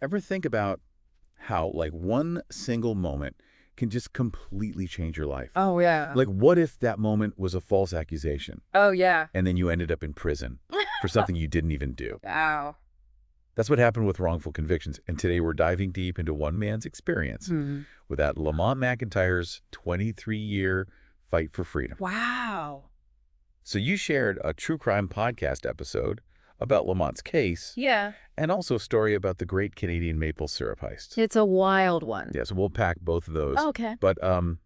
Ever think about how, like, one single moment can just completely change your life? Oh, yeah. Like, what if that moment was a false accusation Oh, yeah. and then you ended up in prison for something you didn't even do? Wow. That's what happened with wrongful convictions, and today we're diving deep into one man's experience Hmm. with that Lamont McIntyre's 23-year fight for freedom. Wow. So you shared a true crime podcast episode about Lamont's case Yeah. and also a story about the great Canadian maple syrup heist. It's a wild one. Yeah, so we'll pack both of those. Okay. But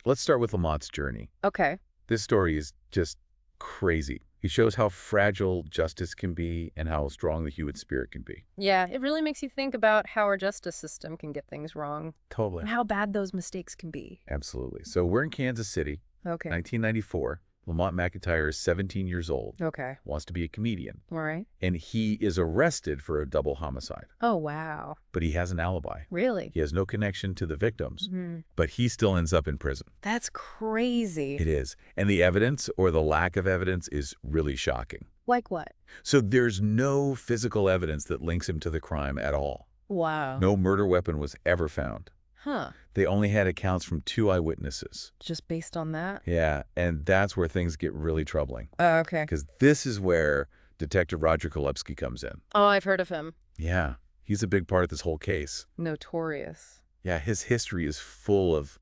let's start with Lamont's journey. Okay. This story is just crazy. He shows how fragile justice can be and how strong the human spirit can be. Yeah, it really makes you think about how our justice system can get things wrong Totally. and how bad those mistakes can be. Absolutely. So we're in Kansas City, Okay. 1994. Lamont McIntyre is 17 years old, Okay. wants to be a comedian, All right. and he is arrested for a double homicide. Oh, wow. But he has an alibi. Really? He has no connection to the victims, Hmm. but he still ends up in prison. That's crazy. It is. And the evidence, or the lack of evidence, is really shocking. Like what? So there's no physical evidence that links him to the crime at all. Wow. No murder weapon was ever found. Huh. They only had accounts from 2 eyewitnesses. Just based on that? Yeah, and that's where things get really troubling. Oh, okay. Because this is where Detective Roger Golubsky comes in. Oh, I've heard of him. Yeah, he's a big part of this whole case. Notorious. Yeah, his history is full of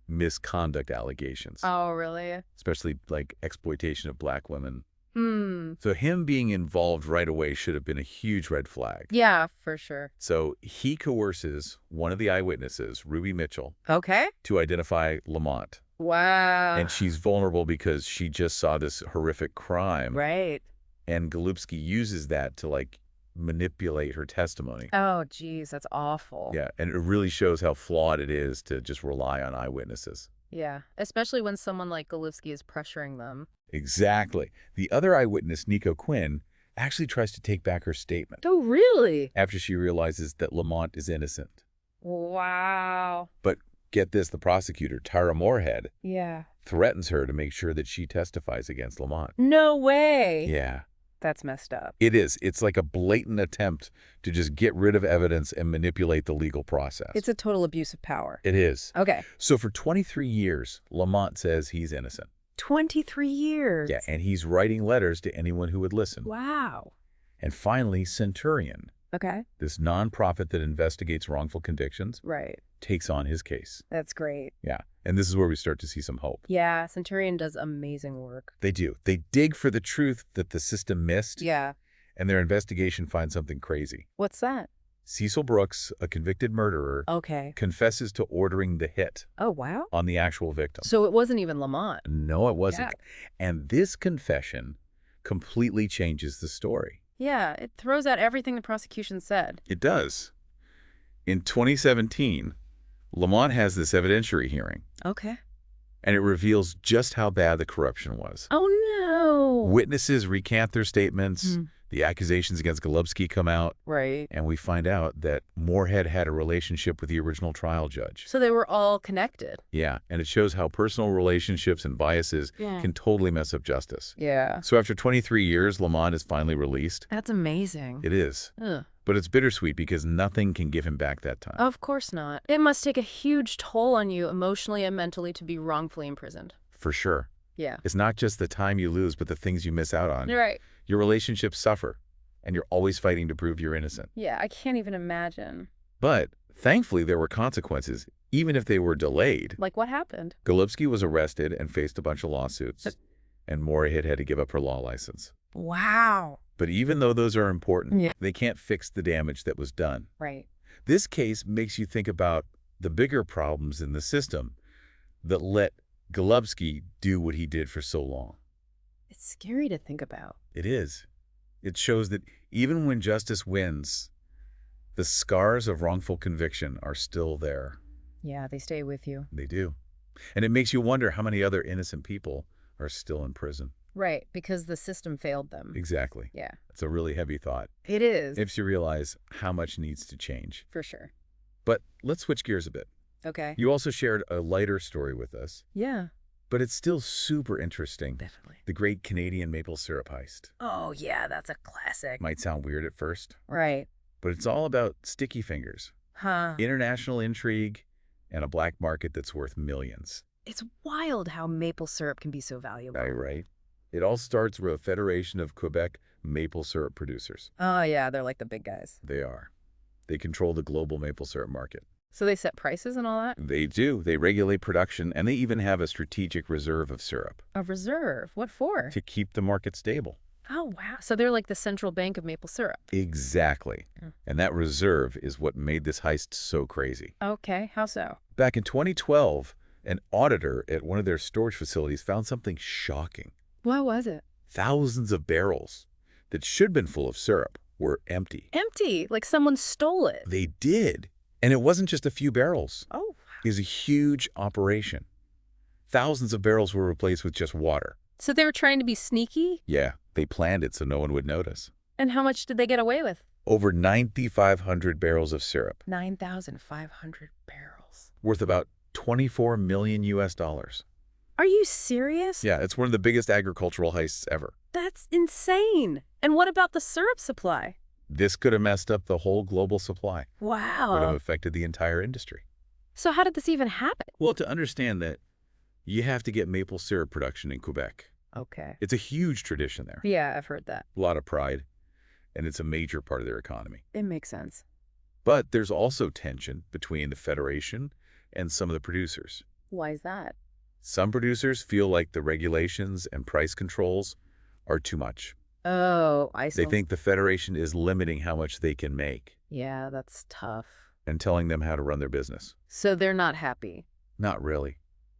misconduct allegations, Oh, really? especially like exploitation of black women. Hmm. So him being involved right away should have been a huge red flag. Yeah, for sure. So he coerces one of the eyewitnesses, Ruby Mitchell, Okay. to identify Lamont. Wow. And she's vulnerable because she just saw this horrific crime. Right. And Golubsky uses that to, like, manipulate her testimony. Oh, geez, that's awful. Yeah, and it really shows how flawed it is to just rely on eyewitnesses. Yeah, especially when someone like Golubsky is pressuring them. Exactly. The other eyewitness, Nico Quinn, actually tries to take back her statement Oh, really? after she realizes that Lamont is innocent. Wow. But get this, the prosecutor, Tara Moorhead, Yeah. threatens her to make sure that she testifies against Lamont. No way. Yeah, That's messed up. it is. It's like a blatant attempt to just get rid of evidence and manipulate the legal process. It's a total abuse of power. It is. Okay. So for 23 years, Lamont says he's innocent. 23 years. Yeah, and he's writing letters to anyone who would listen. Wow. And finally, Centurion, Okay. this nonprofit that investigates wrongful convictions, Right. takes on his case. That's great. Yeah, and this is where we start to see some hope. Yeah, Centurion does amazing work. They do. They dig for the truth that the system missed, Yeah. and their investigation finds something crazy. What's that? Cecil Brooks, a convicted murderer, Okay. confesses to ordering the hit Oh, wow. on the actual victim. So it wasn't even Lamont. No, it wasn't. Yeah. And this confession completely changes the story. Yeah, it throws out everything the prosecution said. It does. In 2017, Lamont has this evidentiary hearing, Okay. and it reveals just how bad the corruption was. Oh, no. Witnesses recant their statements, Hmm. the accusations against Golubsky come out, Right. and we find out that Moorhead had a relationship with the original trial judge. So they were all connected. Yeah, and it shows how personal relationships and biases Yeah. can totally mess up justice. Yeah. So after 23 years, Lamont is finally released. That's amazing. It is. Ugh. But it's bittersweet because nothing can give him back that time. Of course not. It must take a huge toll on you emotionally and mentally to be wrongfully imprisoned. For sure. Yeah. It's not just the time you lose, but the things you miss out on. You're right. Your relationships suffer, and you're always fighting to prove you're innocent. Yeah, I can't even imagine. But thankfully, there were consequences, even if they were delayed. Like, what happened? Golubsky was arrested and faced a bunch of lawsuits, and Moorhead had to give up her law license. Wow. But even though those are important, Yeah. they can't fix the damage that was done. Right. This case makes you think about the bigger problems in the system that let Golubsky do what he did for so long. It's scary to think about. It is. It shows that even when justice wins, the scars of wrongful conviction are still there. Yeah, they stay with you. They do. And it makes you wonder how many other innocent people are still in prison. Right, because the system failed them. Exactly. Yeah. It's a really heavy thought. It is. If you realize how much needs to change. For sure. But let's switch gears a bit. Okay. You also shared a lighter story with us, Yeah. but it's still super interesting. Definitely. The great Canadian maple syrup heist. Oh, yeah, that's a classic. Might sound weird at first, Right. But it's all about sticky fingers, Huh. international intrigue, and a black market that's worth millions. It's wild how maple syrup can be so valuable. Right? It all starts with a Federation of Quebec maple syrup producers. Oh, yeah, they're like the big guys. They are. They control the global maple syrup market. So they set prices and all that? They do. They regulate production, and they even have a strategic reserve of syrup A reserve? What for? to keep the market stable. Oh, wow. So they're like the central bank of maple syrup. Exactly. Hmm. And that reserve is what made this heist so crazy. Okay, how so? Back in 2012, an auditor at one of their storage facilities found something shocking. What was it? Thousands of barrels that should have been full of syrup were empty. Empty, like someone stole it. They did. And it wasn't just a few barrels. Oh. It was a huge operation. Thousands of barrels were replaced with just water. So they were trying to be sneaky? Yeah, they planned it so no one would notice. And how much did they get away with? Over 9,500 barrels of syrup, 9,500 barrels. worth about 24 million US dollars. Are you serious? Yeah, it's one of the biggest agricultural heists ever. That's insane. And what about the syrup supply? This could have messed up the whole global supply. Would have Wow. affected the entire industry. So how did this even happen? Well, to understand that, you have to get maple syrup production in Quebec. Okay. It's a huge tradition there. Yeah, I've heard that. A lot of pride, and it's a major part of their economy. It makes sense. But there's also tension between the Federation and some of the producers. Why is that? Some producers feel like the regulations and price controls are too much. Oh, I see. They think the Federation is limiting how much they can make Yeah, that's tough. and telling them how to run their business. So they're not happy. Not really.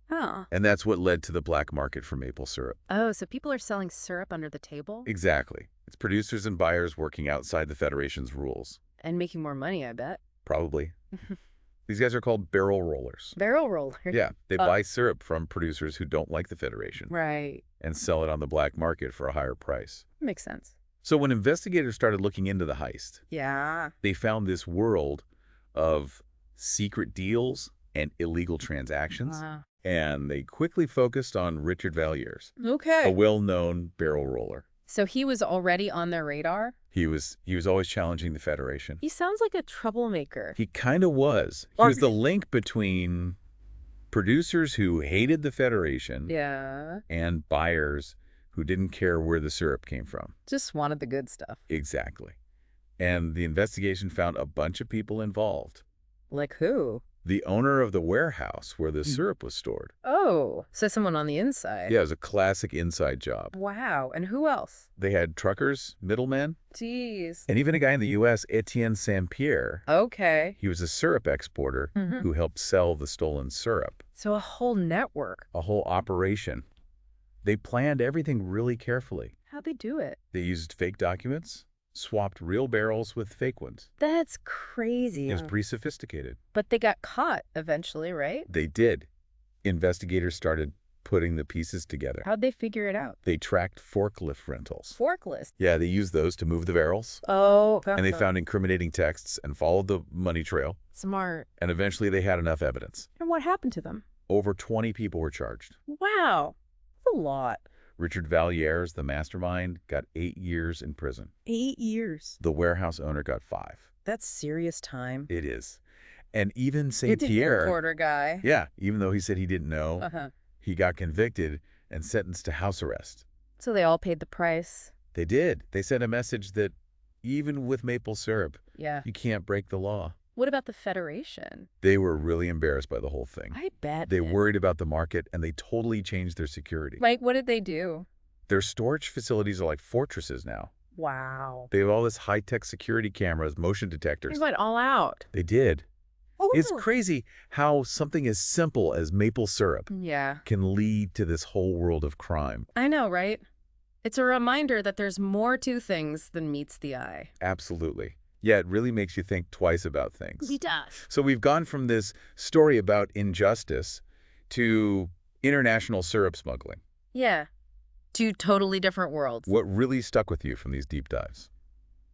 Huh. And that's what led to the black market for maple syrup. Oh, so people are selling syrup under the table? Exactly. It's producers and buyers working outside the Federation's rules. And making more money, I bet. Probably. These guys are called barrel rollers. Barrel roller. Yeah, they buy syrup from producers who don't like the Federation Right. and sell it on the black market for a higher price. Makes sense. So when investigators started looking into the heist, Yeah. they found this world of secret deals and illegal transactions, and they quickly focused on Richard Valliers, a Okay. well-known barrel roller. So he was already on their radar? He was always challenging the Federation. He sounds like a troublemaker. He kind of was. He was the link between producers who hated the Federation Yeah. and buyers who didn't care where the syrup came from. Just wanted the good stuff. Exactly. And the investigation found a bunch of people involved. Like who? The owner of the warehouse where the syrup was stored. Oh, so someone on the inside. Yeah, it was a classic inside job. Wow. And who else? They had truckers, middlemen, Jeez. and even a guy in the U.S., Etienne Saint-Pierre. Okay. He was a syrup exporter Mhm. who helped sell the stolen syrup. So a whole network. A whole operation. They planned everything really carefully. How'd they do it? They used fake documents, swapped real barrels with fake ones. That's crazy. It was pretty sophisticated. But they got caught eventually, right? They did. Investigators started putting the pieces together. How'd they figure it out? They tracked forklift rentals. Forklift. Yeah, they used those to move the barrels. Oh. And they found incriminating texts and followed the money trail. Smart. And eventually they had enough evidence. And what happened to them? Over 20 people were charged. Wow. That's a lot. Richard Valliers, the mastermind, got 8 years in prison. 8 years. The warehouse owner got 5. That's serious time. It is. And even It's St. a Pierre, reporter guy. yeah, even though he said he didn't know, Uh-huh. he got convicted and sentenced to house arrest. So they all paid the price. They did. They sent a message that even with maple syrup, Yeah. you can't break the law. What about the Federation? They were really embarrassed by the whole thing. I bet. They worried about the market, and they totally changed their security. Like, what did they do? Their storage facilities are like fortresses now. Wow. They have all this high-tech security cameras, motion They detectors. went all out. They did. It's Ooh. crazy how something as simple as maple syrup Yeah. can lead to this whole world of crime. I know, right? It's a reminder that there's more to things than meets the eye. Absolutely. Yeah, it really makes you think twice about things. He does. So we've gone from this story about injustice to international syrup smuggling. Yeah. Two totally different worlds. What really stuck with you from these deep dives?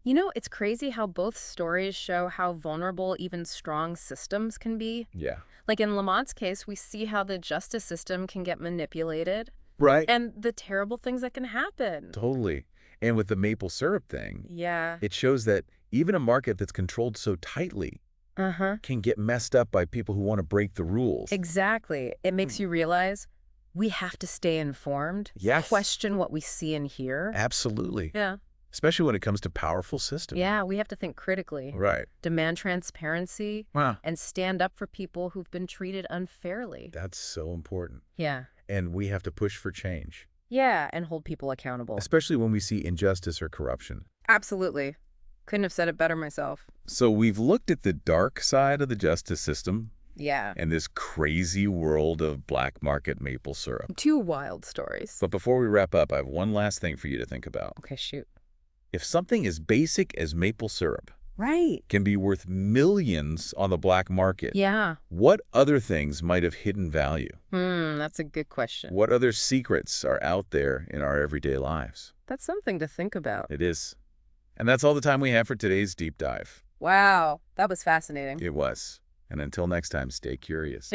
You know, it's crazy how both stories show how vulnerable even strong systems can be. Yeah. Like in Lamont's case, we see how the justice system can get manipulated Right. and the terrible things that can happen. Totally. And with the maple syrup thing, Yeah. it shows that Even a market that's controlled so tightly Uh-huh. can get messed up by people who want to break the rules. Exactly. It makes you realize we have to stay informed, Yes. question what we see and hear. Absolutely. Yeah. Especially when it comes to powerful systems. Yeah, we have to think critically, Right. demand transparency, Wow. and stand up for people who've been treated unfairly. That's so important. Yeah. And we have to push for change, Yeah, and hold people accountable. especially when we see injustice or corruption. Absolutely. Couldn't have said it better myself. So we've looked at the dark side of the justice system Yeah. and this crazy world of black market maple syrup. 2 wild stories. But before we wrap up, I have one last thing for you to think about. Okay, shoot. If something as basic as maple syrup Right. can be worth millions on the black market, Yeah. what other things might have hidden value? That's a good question. What other secrets are out there in our everyday lives? That's something to think about. It is. And that's all the time we have for today's deep dive. Wow, that was fascinating. It was. And until next time, stay curious.